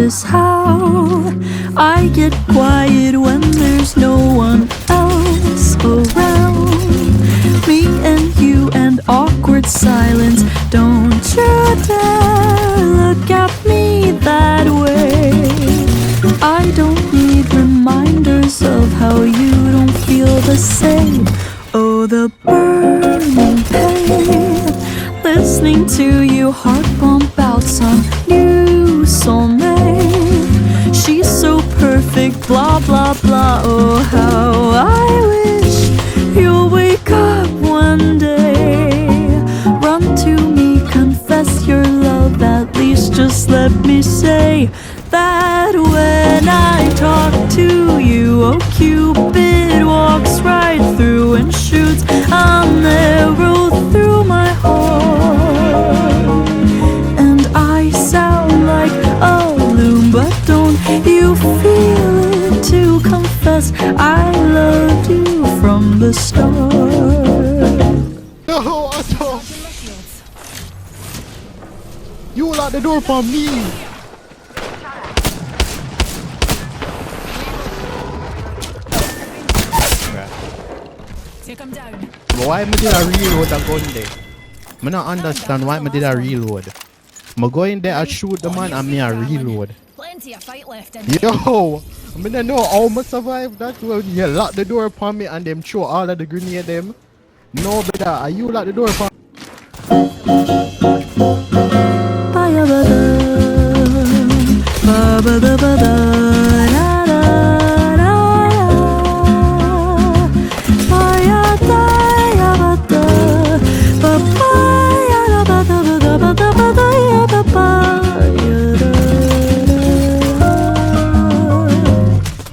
notice how I get quiet when there's no one else around. Me and you and awkward silence. Don't you dare look at me that way. I don't need reminders of how you don't feel the same. Oh, the burning pain, listening to you heart bump out some new soulmate. She's so perfect, blah blah blah. Oh, how I wish you'll wake up one day. Run to me, confess your love. At least just let me say that when I talk to you, oh Cupid walks right through and shoots an arrow through my heart. And I sound like a loon, but don't you feel it to confess I loved you from the start? No, Otto! You locked the door for me! Take him down. Why did I reload a gun there? I don't understand why did I reload. I go in there and shoot the man and me I reload. Plenty of fight left in Yo! I don't know how I survive that when you lock the door upon me and them throw all of the grenade them. No brother, are you lock the door upon me?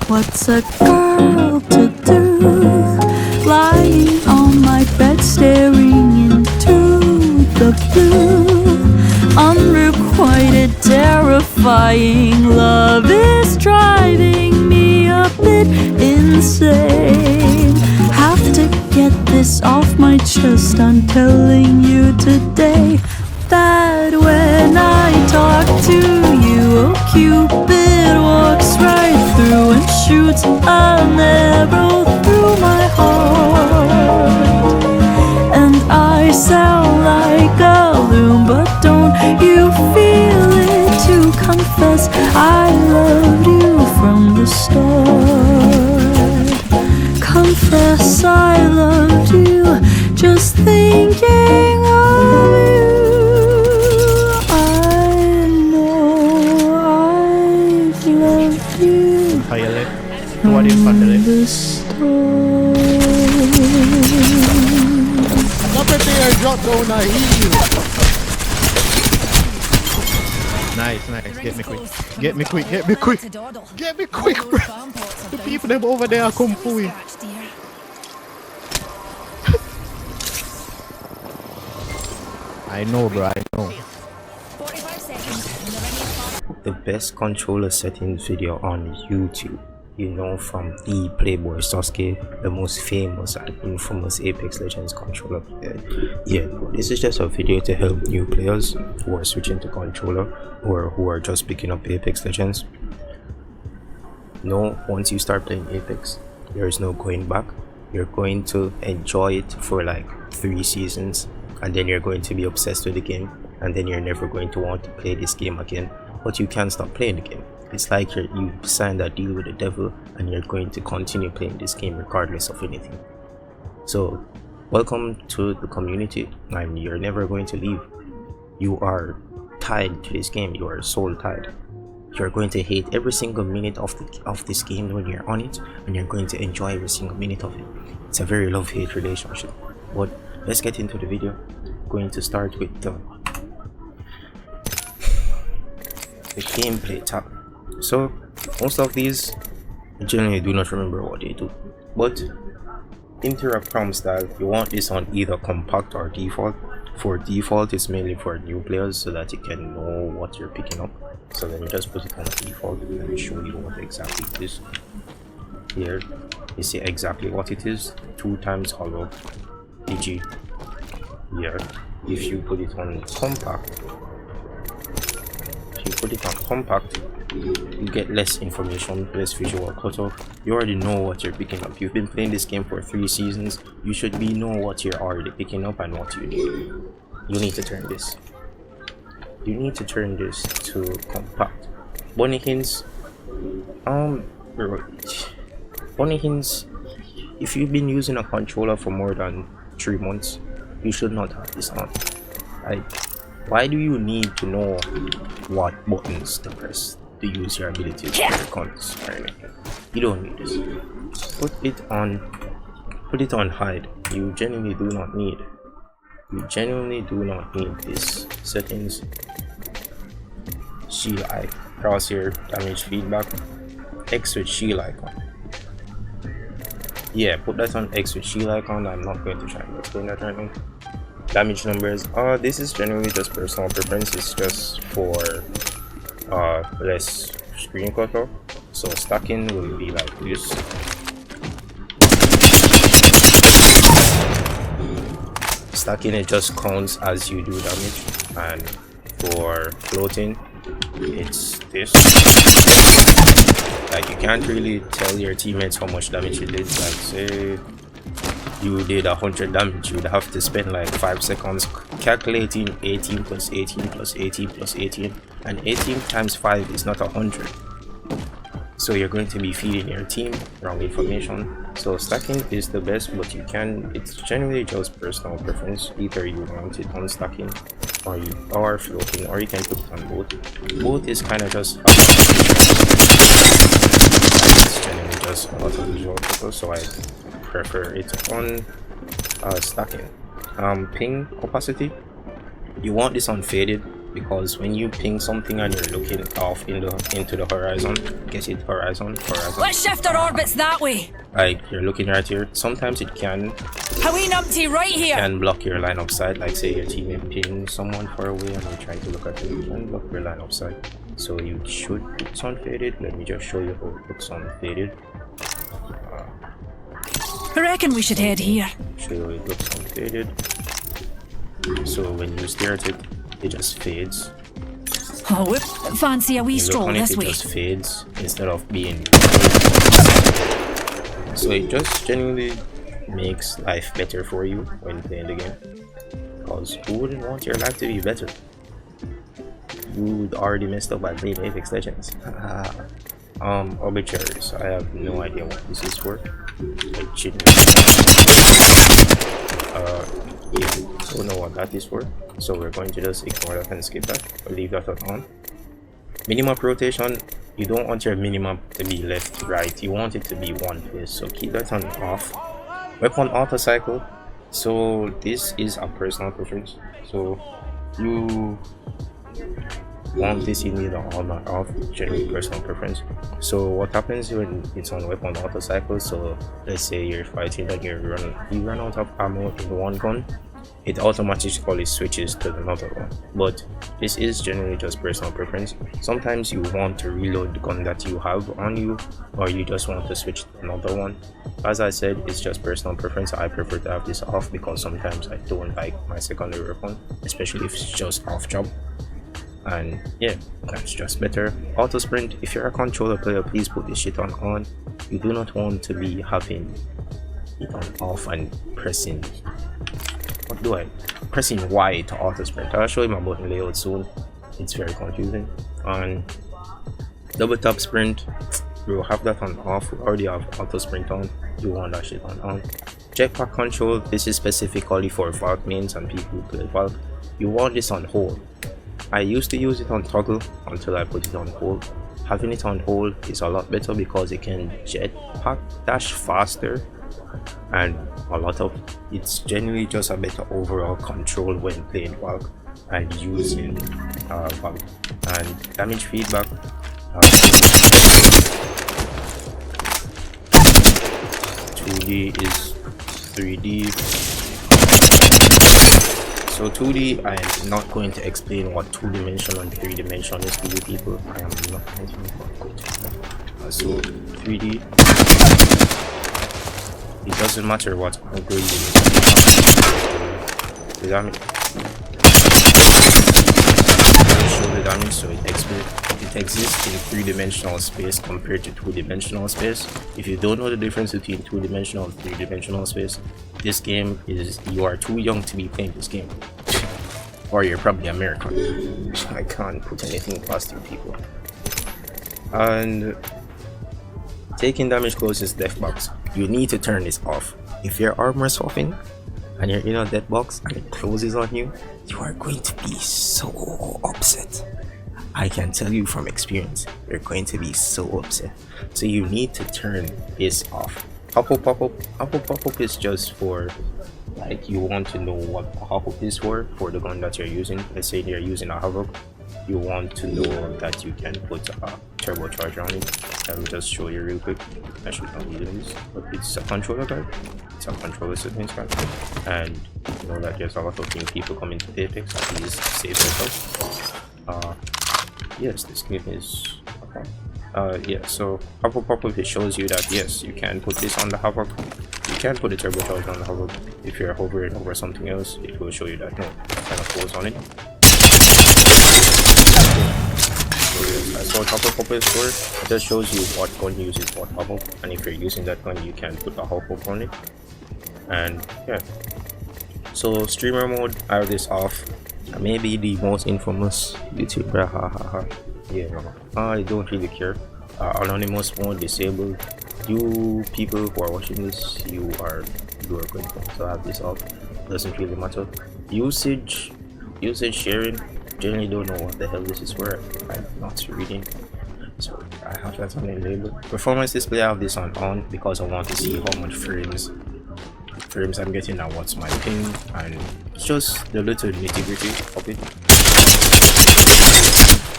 What's a girl to do, lying on my bed staring into the blue? Unrequited, terrifying love is driving me a bit insane. Have to get this off my chest. I'm telling you today that when I talk to you, oh Cupid walks right through and shoots an arrow through my heart. And I sound like a loon, but don't you feel it to confess I loved you from the start? Confess I loved you, just thinking of you. I know I've loved you What is from the start. Everything drop down a hill. Nice. Get me quick. Get me quick. Get me quick, bro. The people them over there are come for you. I know, bro. I know. 45 seconds. The best controller settings video on YouTube, you know, from the Playboy Sasuke, the most famous and infamous Apex Legends controller player. Yeah, this is just a video to help new players who are switching to controller or who are just picking up Apex Legends. No, once you start playing Apex, there is no going back. You're going to enjoy it for like 3 seasons, and then you're going to be obsessed with the game, and then you're never going to want to play this game again. But you can't stop playing the game. It's like you signed a deal with the devil and you're going to continue playing this game regardless of anything. So welcome to the community, and you're never going to leave. You are tied to this game. You are soul tied. You're going to hate every single minute of this game when you're on it, and you're going to enjoy every single minute of it. It's a very love-hate relationship. But let's get into the video. I'm going to start with the gameplay tab. So most of these I generally do not remember what they do, but Interrupt prompt style, you want this on either compact or default. For default, it's mainly for new players so that you can know what you're picking up. So let me just put it on default and let me show you what exactly it is. Here you see exactly what it is. 2 times hollow PG. Here if you put it on compact, if you put it on compact, you get less information, less visual clutter. You already know what you're picking up. You've been playing this game for 3 seasons. You should know what you're already picking up and what you need. You need to turn this. You need to turn this to compact. Bunnikins, Bunnikins, if you've been using a controller for more than 3 months, you should not have this on. Why do you need to know what buttons to press to use your abilities or your cons or anything? You don't need this. Put it on hide. You genuinely do not need. You genuinely do not need this. Settings, shield icon, crosshair, damage feedback, X with shield icon. Yeah, put that on X with shield icon. I'm not going to try and explain that right now. Damage numbers. This is generally just personal preference. It's just for less screen clutter. So stacking will be like this. Stacking, it just counts as you do damage, and for floating, it's this. Like, you can't really tell your teammates how much damage you did. Like, say you did 100 damage, you'd have to spend like 5 seconds calculating 18 plus 18 plus 18 plus 18, and 18 times 5 is not 100. So you're going to be feeding your team wrong information. So stacking is the best, but it's generally just personal preference. Either you want it on stacking or floating, or you can put it on both. Both is kind of just it's generally just a lot of visual purpose, so I prefer it on stacking. Ping opacity, you want this on faded, because when you ping something and you're looking off into the horizon, get it horizon. Let's shift our orbits that way. Like, you're looking right here. Sometimes it can Hawee numpty right here. can block your line of sight. Like, say your teammate ping someone far away and you're trying to look at them, you can block your line of sight. So you should put this on faded. Let me just show you how it looks on faded. I reckon we should head here. Show you how it looks on faded. So when you stare at it, it just fades. Oh, whip. Fancy a wee You look stroll on it, this it way. just fades instead of being. So it just genuinely makes life better for you when playing the game. Because who wouldn't want your life to be better? You already messed up by playing Apex Legends. Obituaries. I have no idea what this is for. Yeah, don't know what that is for, so we're going to just ignore that and skip that or leave that on. Minimap rotation, you don't want your minimap to be left, right, you want it to be one place, so keep that on off. Weapon auto cycle, so this is a personal preference, so you want this in either on or off, generally personal preference. So what happens when it's on weapon auto cycle, so let's say you're fighting and you run out of ammo in one gun, it automatically switches to another one. But this is generally just personal preference. Sometimes you want to reload the gun that you have on you, or you just want to switch to another one. As I said, it's just personal preference. I prefer to have this off because sometimes I don't like my secondary weapon, especially if it's just off job. And yeah, that's just better. Auto sprint, if you're a controller player, please put this shit on. You do not want to be having it on off and pressing Y to auto sprint. I'll show you my button layout soon. It's very confusing. And double tap sprint, we'll have that on off. We already have auto sprint on. You want that shit on. Jetpack control, this is specifically for Valk mains and people who play Valk. You want this on hold. I used to use it on toggle until I put it on hold. Having it on hold is a lot better because it can jetpack dash faster, and it's generally just a better overall control when playing Valk and using Valk. And damage feedback, 2D is 3D. So 2D, I am not going to explain what 2D and 3D is to you people. I am not going to. So 3D, it doesn't matter what angle you use. The damage. I'll show the explode damage, so it exists in 3-dimensional space compared to 2-dimensional space. If you don't know the difference between 2-dimensional and 3-dimensional space, this game is, you are too young to be playing this game. Or you're probably American. I can't put anything past you people. And taking damage closes death box. You need to turn this off. If your armor is swapping and you're in a death box and it closes on you, you are going to be so upset. I can tell you from experience, you're going to be so upset. So you need to turn this off. Hop-up is just for, like, you want to know what hop-up is for the gun that you're using. Let's say you're using a Havoc. You want to know that you can put a turbocharger on it. I will just show you real quick. I should not be doing this, but it's a controller guide. It's a controller settings guide, and you know that there's a lot of new people coming to Apex. Please save yourself. Yes, this game is okay. Yeah, so pop-up it shows you that yes, you can put this on the Havoc. You can put a turbocharger on the Havoc. If you're hovering over something else, it will show you that no, kind of close on it. So yes, that's what pop-up is for. It just shows you what gun uses what pop-up, and if you're using that gun, you can put a pop-up on it. And yeah, so streamer mode, I have this off. Maybe the most infamous YouTuber, hahaha. Yeah, no, I don't really care. Anonymous mode disabled. You people who are watching this, you are good, so I have this off. Doesn't really matter. Usage sharing. Generally don't know what the hell this is for. I'm not reading, so I have that on the label. Performance display, I have this on because I want to see how much frames I'm getting and what's my ping, and it's just the little nitty-gritty of it.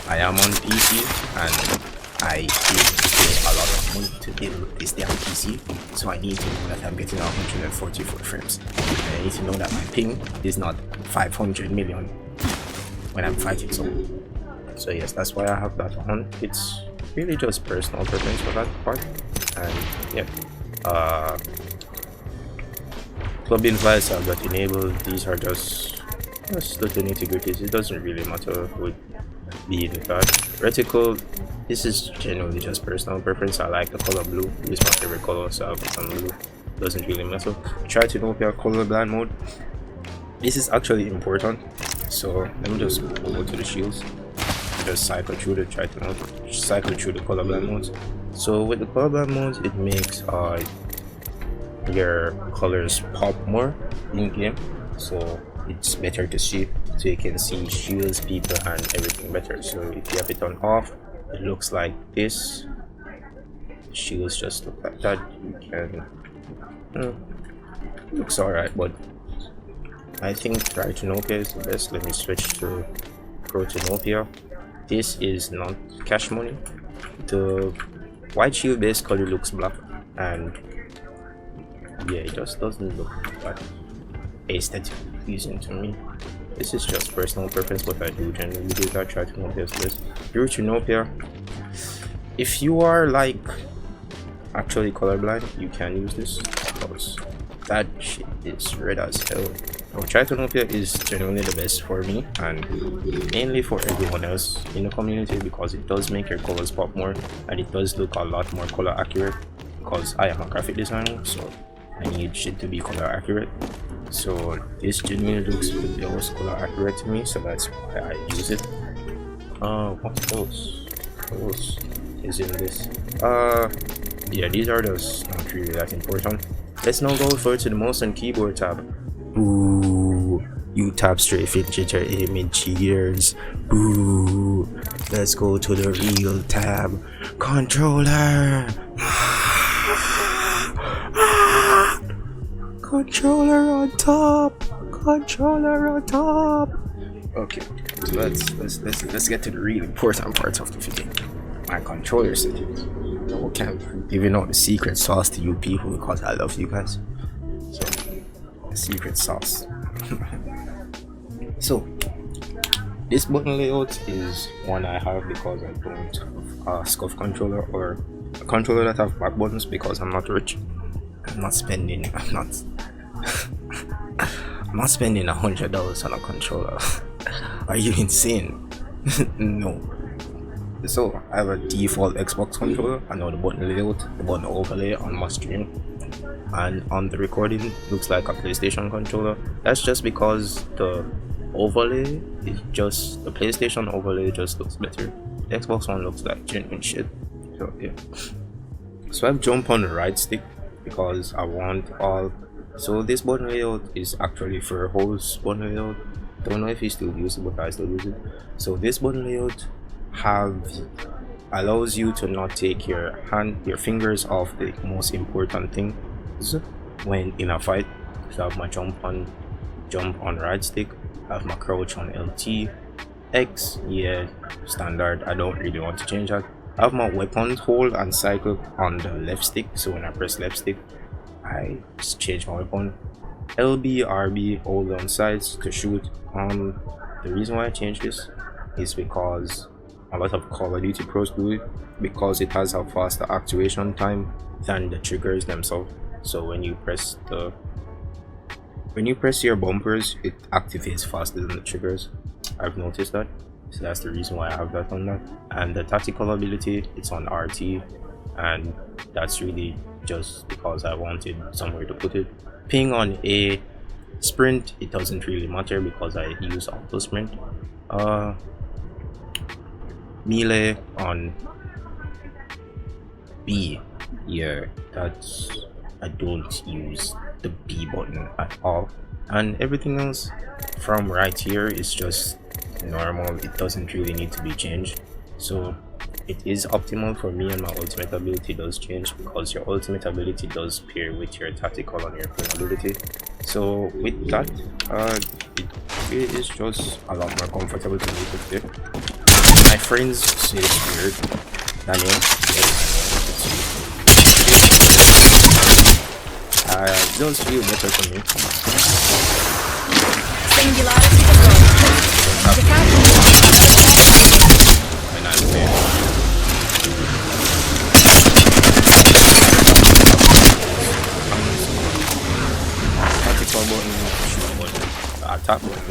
I am on PC and I pay a lot of money to build this damn PC, so I need to know that I'm getting 144 frames. And I need to know that my ping is not 500 million when I'm fighting someone. So yes, that's why I have that on. It's really just personal preference for that part. And yeah, clubbing files I've got enabled. These are just little nitty-gritties. It doesn't really matter with being that. Reticle, this is generally just personal preference. I like the color blue. It's my favorite color, so I'll put some blue. Doesn't really matter. Try to know if you're colorblind mode. This is actually important. So let me just go to the shields. Just cycle through the colorblind modes. So with the colorblind modes, it makes your colors pop more in game, so it's better to see, so you can see shields, people, and everything better. So if you have it on off, it looks like this. Shields just look like that. You can looks alright, but I think Tritonopia is the best. Let me switch to Protonopia. This is not cash money. The white shield base color looks black, and yeah, it just doesn't look that aesthetically pleasing to me. This is just personal preference, but I do generally do that. Tritonopia is best. Protonopia, if you are like actually colorblind, you can use this because that shit is red as hell. Tritonopia is generally the best for me and mainly for everyone else in the community, because it does make your colors pop more and it does look a lot more color accurate, because I am a graphic designer, so I need shit to be color accurate. So this genuinely looks the most color accurate to me, so that's why I use it. What else? What else is in this? Yeah, these are just not really that important. Let's now go forward to the mouse and keyboard tab. Boo! You tap strafing jitter image cheaters. Boo! Let's go to the real tab. Controller! Controller on top! Controller on top! Okay, so let's get to the really important part of the video. My controller settings. I can't giving out the secret sauce to you people because I love you guys. So, the secret sauce. So, this button layout is one I have because I don't have a SCUF controller or a controller that have back buttons, because I'm not rich. I'm not spending $100 on a controller. Are you insane? No. So I have a default Xbox controller. I know the button layout, the button overlay on my stream, and on the recording looks like a PlayStation controller. That's just because the overlay is just, the PlayStation overlay just looks better. The Xbox one looks like genuine shit. So yeah. So I've jumped on the right stick because I want all. So this button layout is actually for host button layout. Don't know if you still use it, but I still use it. So this button layout allows you to not take your fingers off the most important things when in a fight. So I have my jump on right stick, I have my crouch on LT, X, yeah, standard. I don't really want to change that. I have my weapons hold and cycle on the left stick, so when I press left stick I just change my weapon. LB, RB, hold on sides to shoot. The reason why I changed this is because a lot of Call of Duty pros do it, because it has a faster activation time than the triggers themselves. So when you press your bumpers, it activates faster than the triggers. I've noticed that, so that's the reason why I have that on that. And the tactical ability, it's on RT, and that's really just because I wanted somewhere to put it. Ping on A. Sprint, it doesn't really matter because I use auto sprint. Melee on B, yeah, that's, I don't use the B button at all, and everything else from right here is just normal. It doesn't really need to be changed. So it is optimal for me, and my ultimate ability does change because your ultimate ability does pair with your tactical and your quick ability. So with that, it is just a lot more comfortable to make it there. My friends say it's weird. Daniel, it does feel better to me. Singularity When I'm there. Tactical button, shoot button, attack button.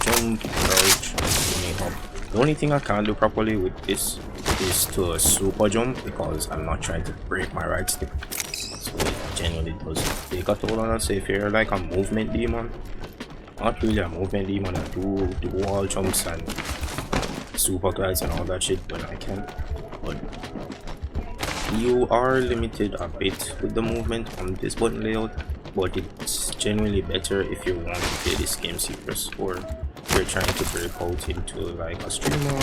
Jump, crouch, hop. The only thing I can't do properly with this is to super jump because I'm not trying to break my right stick. So it genuinely does take a toll on us. So if you're like a movement demon, not really a movement demon, I do wall jumps and super glides and all that shit when I can, but you are limited a bit with the movement on this button layout. But it's genuinely better if you want to play this game serious, or you're trying to break out into like a streamer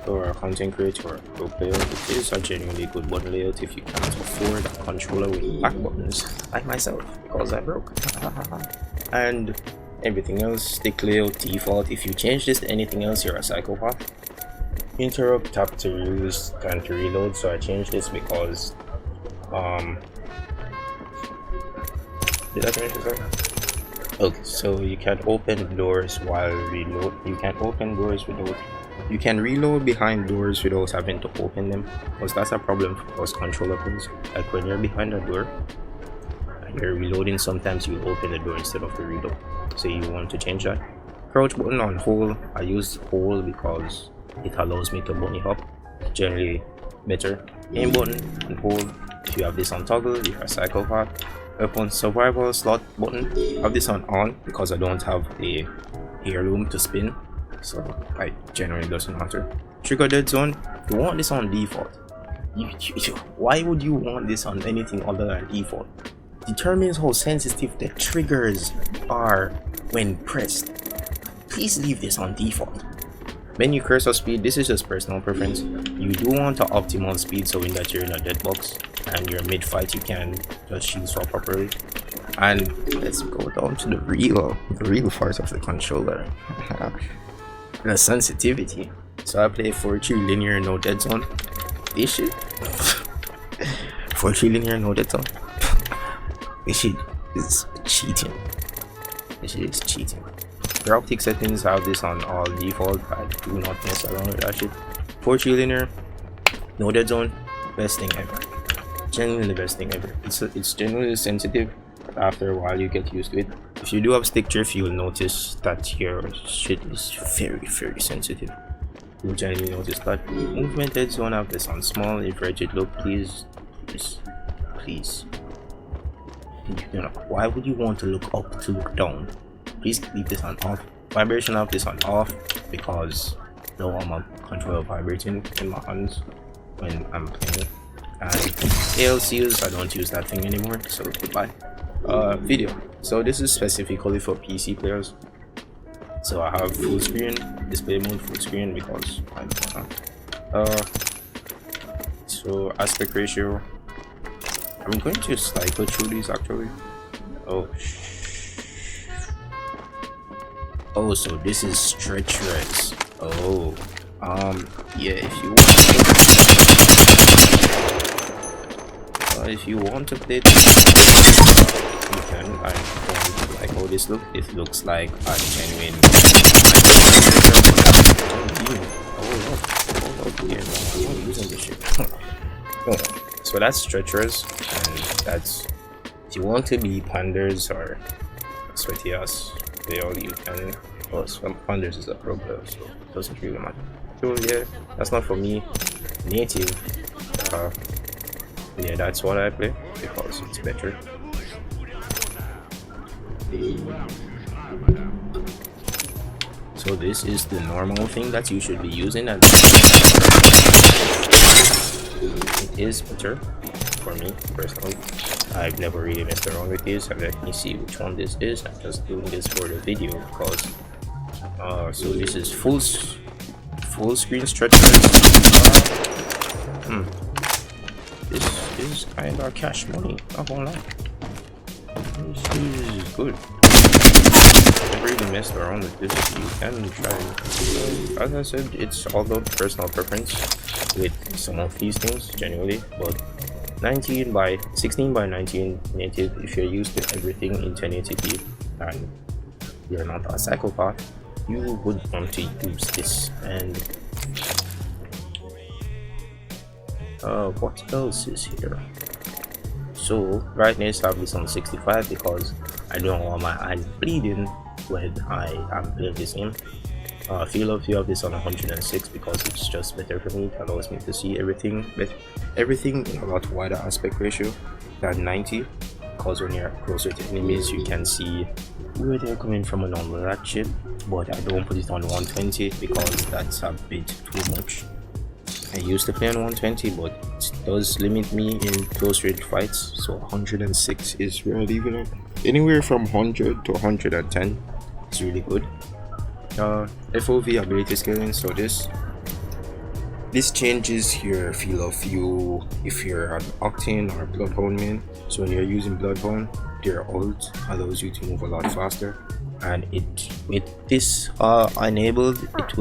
or a content creator or a pro player. It is a genuinely good button layout if you can't afford a controller with back buttons like myself, because I broke. And everything else, stick layout, default. If you change this to anything else, you're a psychopath. Interrupt, tap to use, time to reload. So I changed this because did I finish this? Okay, so you can open doors while reload. You can open doors without. You can reload behind doors without having to open them, because that's a problem for us controller pros. Like when you're behind a door and you're reloading, sometimes you open the door instead of the reload. So you want to change that. Crouch button on hold. I use hold because it allows me to bunny hop. Generally better. Aim button and hold. If you have this on toggle, you're a psychopath. Weapon survival slot button, I have this on because I don't have a heirloom to spin, so it generally doesn't matter. Trigger dead zone, you want this on default. Why would you want this on anything other than default? Determines how sensitive the triggers are when pressed. Please leave this on default. Menu cursor speed, this is just personal preference. You do want an optimal speed, so in that you're in a dead box and you're mid-fight, you can just shoot swap properly. And let's go down to the real part of the controller. The sensitivity. So I play 4-3 linear, no dead zone. This shit 4-3 linear, no dead zone. This shit is cheating. This shit is cheating. Graphic settings, have this on all default. I do not mess around with that shit. 4-3 linear, no dead zone, best thing ever. Genuinely the best thing ever. It's genuinely sensitive, but after a while you get used to it. If you do have stick drift, you'll notice that your shit is very sensitive. You'll generally notice that. Movement heads don't have this on small. If rigid look, please. You know, why would you want to look up to look down? Please leave this on off. Vibration of this on off because no I'm control vibrating in my hands when I'm playing. And ALCs, I don't use that thing anymore, so goodbye. Video. So this is specifically for PC players. So I have full screen, display mode full screen because I don't know. So aspect ratio. I'm going to cycle through these actually. Oh, so this is stretch res. Oh, yeah. If you want to play this, you can. I don't like how this looks. It looks like a genuine. I'm not using this shit. So that's stretchers, and that's if you want to be panders or sweaty ass play all you can. Well, panders is a pro player, so it doesn't really matter. So yeah, that's not for me. Native, yeah, that's what I play because it's better. So this is the normal thing that you should be using, and it is better for me personally. I've never really messed around with this, and let me see which one this is. I'm just doing this for the video because so this is full screen stretch. This is kind of cash money, not gonna lie. This is good. I've really messed around with this. You can try. As I said, it's all about personal preference with some of these things generally, but 16 by 19 native, if you're used to everything in 1080p and you're not a psychopath, you would want to use this. And what else is here? So brightness, I have this on 65 because I don't want my eyes bleeding when I am playing this game. Field of view of this on 106 because it's just better for me. It allows me to see everything in a lot wider aspect ratio than 90, because when you're closer to enemies you can see where they're coming from and all of that shit. But I don't put it on 120 because that's a bit too much. I used to play on 120, but it does limit me in close range fights, so 106 is where I leave it at. Anywhere from 100 to 110 is really good. FOV ability scaling, so this changes your field of view if you're an Octane or Bloodhound main. So when you're using Bloodhound, their ult allows you to move a lot faster, and with this enabled, it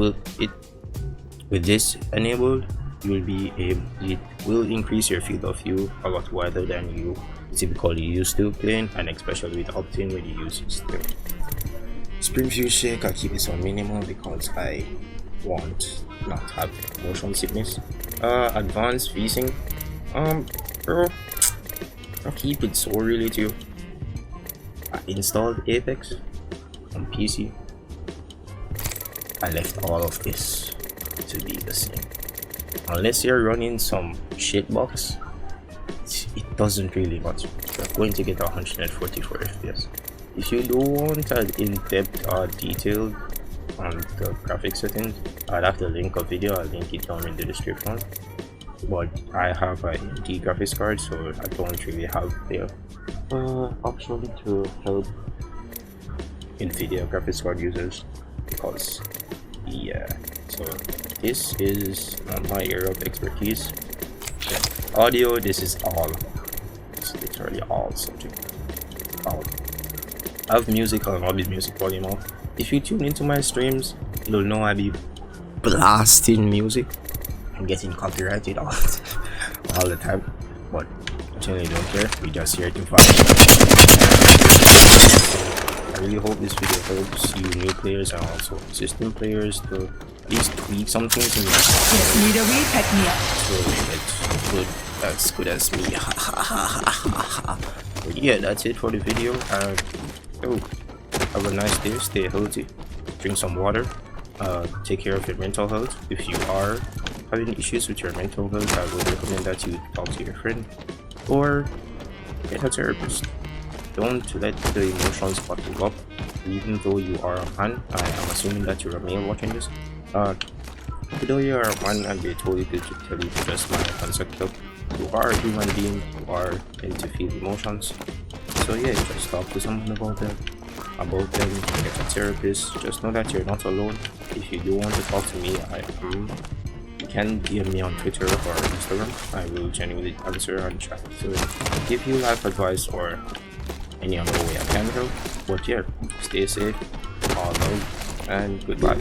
will increase your field of view a lot wider than you typically used to playing, and especially with Octane when you use still. Spring View Shake, I keep this on minimal because I want not have motion sickness. Advanced VSync, bro, I'll keep it so really too. I installed Apex on PC. I left all of this to be the same. Unless you're running some shitbox, it doesn't really matter. You're going to get 144 FPS. If you do want an in-depth detail on the graphics settings, I'll have to link a video. I'll link it down in the description. But I have an AMD graphics card, so I don't really have the option to help NVIDIA graphics card users because yeah. So this is not my area of expertise. Audio, this is all. It's literally all subject. All. I have music on all this music volume off. If you tune into my streams, you'll know I be blasting music and getting copyrighted all the time. But I generally don't care. We just here to fight. I really hope this video helps you new players and also existing players to at least tweak some things in your Need a wee pick me up. so it's good, as good as me. But yeah, that's it for the video. Oh, Have a nice day, stay healthy, drink some water, take care of your mental health. If you are having issues with your mental health, I would recommend that you talk to your friend or get a therapist. Don't let the emotions bottle you up. Even though you are a man, I am assuming that you're a male watching this. Though you are a man and they told you to tell you to just mind and suck up, you are a human being, you are meant to feel emotions. So yeah, just talk to someone about them, get a therapist. Just know that you're not alone. If you do want to talk to me, you can DM me on Twitter or Instagram. I will genuinely answer and try to give you life advice or any other way I can help. But yeah, stay safe, all love, and goodbye.